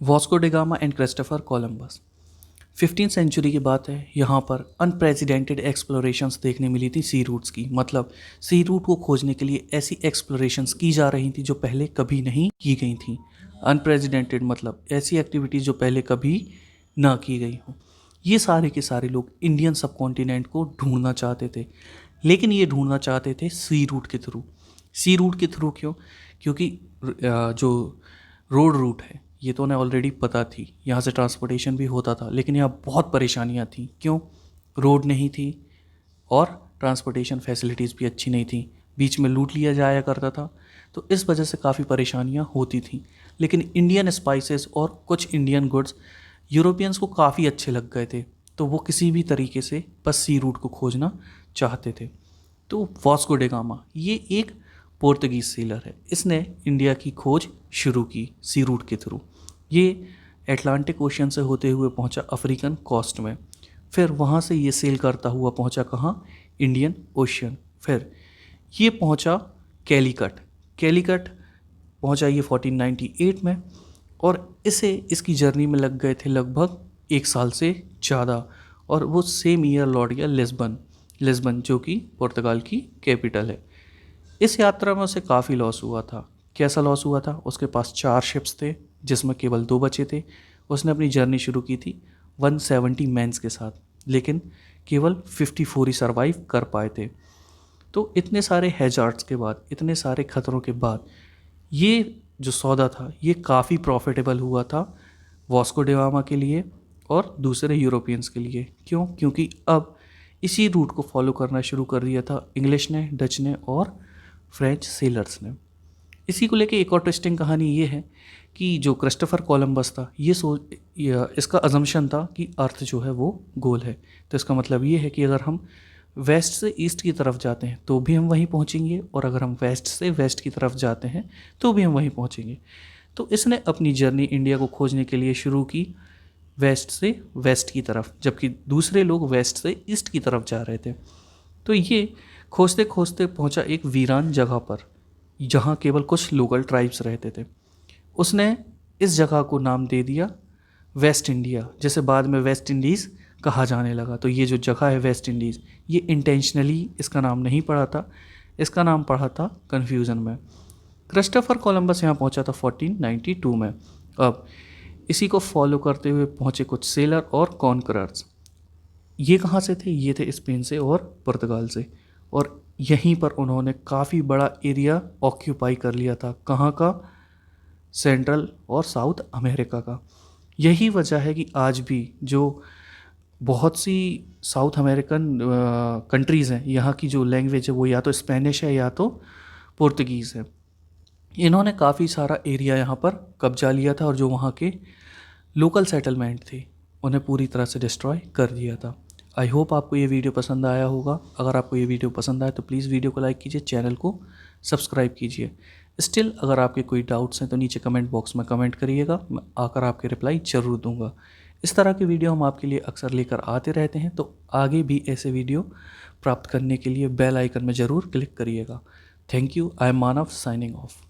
Vasco da Gama and Christopher Columbus. 15th century की बात है। यहाँ पर अनप्रेसिडेंटेड एक्सप्लोरेशंस देखने मिली थी सी रूट्स की। मतलब सी रूट को खोजने के लिए ऐसी एक्सप्लोरेशंस की जा रही थी जो पहले कभी नहीं की गई थी। अनप्रेसिडेंटेड मतलब ऐसी एक्टिविटीज़ जो पहले कभी ना की गई हो। ये सारे के सारे लोग इंडियन सब कॉन्टिनेंट को ढूंढना चाहते थे, लेकिन ये ढूंढना चाहते थे सी रूट के थ्रू। सी रूट के थ्रू क्यों? क्योंकि जो रोड रूट है ये तो उन्हें ऑलरेडी पता थी, यहाँ से ट्रांसपोर्टेशन भी होता था, लेकिन यहाँ बहुत परेशानियाँ थी। क्यों? रोड नहीं थी और ट्रांसपोर्टेशन फैसिलिटीज़ भी अच्छी नहीं थी, बीच में लूट लिया जाया करता था, तो इस वजह से काफ़ी परेशानियाँ होती थी। लेकिन इंडियन स्पाइसेस और कुछ इंडियन गुड्स यूरोपियंस को काफ़ी अच्छे लग गए थे, तो वो किसी भी तरीके से बस सी रूट को खोजना चाहते थे। तो वास्को डे गामा ये एक पोर्तुगीज सेलर है, इसने इंडिया की खोज शुरू की सी रूट के थ्रू। ये एटलांटिक ओशियन से होते हुए पहुंचा अफ्रीकन कोस्ट में, फिर वहाँ से ये सेल करता हुआ पहुंचा कहाँ? Indian ocean. फिर ये पहुंचा कैलीकट। कैलीकट पहुंचा ये 1498 में, और इसकी जर्नी में लग गए थे लगभग 1 साल से ज़्यादा। और वो सेम ईयर लौट गया लिस्बन जो कि पुर्तगाल की कैपिटल है। इस यात्रा में उसे काफ़ी लॉस हुआ था। कैसा लॉस हुआ था? उसके पास 4 शिप्स थे जिसमें केवल 2 बचे थे। उसने अपनी जर्नी शुरू की थी 170 मैन्स के साथ, लेकिन केवल 54 ही सर्वाइव कर पाए थे। तो इतने सारे हैजार्ड्स के बाद, इतने सारे खतरों के बाद ये जो सौदा था ये काफ़ी प्रॉफिटेबल हुआ था वास्को डे गामा के लिए और दूसरे यूरोपियंस के लिए। क्यों? क्योंकि अब इसी रूट को फॉलो करना शुरू कर दिया था इंग्लिश ने, डच ने और फ्रेंच सेलर्स ने। इसी को लेके एक और ट्विस्टिंग कहानी ये है कि जो क्रिस्टोफर कोलंबस था इसका अजम्पशन था कि अर्थ जो है वो गोल है। तो इसका मतलब ये है कि अगर हम वेस्ट से ईस्ट की तरफ जाते हैं तो भी हम वहीं पहुंचेंगे, और अगर हम वेस्ट से वेस्ट की तरफ जाते हैं तो भी हम वहीं पहुंचेंगे। तो इसने अपनी जर्नी इंडिया को खोजने के लिए शुरू की वेस्ट से वेस्ट की तरफ, जबकि दूसरे लोग वेस्ट से ईस्ट की तरफ जा रहे थे। तो ये खोजते खोजते पहुंचा एक वीरान जगह पर जहाँ केवल कुछ लोकल ट्राइब्स रहते थे। उसने इस जगह को नाम दे दिया वेस्ट इंडिया, जैसे बाद में वेस्ट इंडीज़ कहा जाने लगा। तो ये जो जगह है वेस्ट इंडीज़, ये इंटेंशनली इसका नाम नहीं पड़ा था, इसका नाम पड़ा था कन्फ्यूज़न में। क्रिस्टोफर कोलंबस यहाँ पहुँचा था 1492 में। अब इसी को फॉलो करते हुए पहुँचे कुछ सेलर और कॉन्करर्स। ये कहाँ से थे? ये थे स्पेन से और पुर्तगाल से, और यहीं पर उन्होंने काफ़ी बड़ा एरिया ऑक्यूपाई कर लिया था। कहाँ का? सेंट्रल और साउथ अमेरिका का। यही वजह है कि आज भी जो बहुत सी साउथ अमेरिकन कंट्रीज़ हैं, यहाँ की जो लैंग्वेज है वो या तो स्पेनिश है या तो पुर्तगीज़ है। इन्होंने काफ़ी सारा एरिया यहाँ पर कब्जा लिया था, और जो वहाँ के लोकल सेटलमेंट थे उन्हें पूरी तरह से डिस्ट्रॉय कर दिया था। आई होप आपको ये वीडियो पसंद आया होगा। अगर आपको ये वीडियो पसंद आए तो प्लीज़ वीडियो को लाइक कीजिए, चैनल को सब्सक्राइब कीजिए। स्टिल अगर आपके कोई डाउट्स हैं तो नीचे कमेंट बॉक्स में कमेंट करिएगा, मैं आकर आपके रिप्लाई ज़रूर दूंगा। इस तरह के वीडियो हम आपके लिए अक्सर लेकर आते रहते हैं, तो आगे भी ऐसे वीडियो प्राप्त करने के लिए बेल आइकन में ज़रूर क्लिक करिएगा। Thank you. I am Manav, signing off.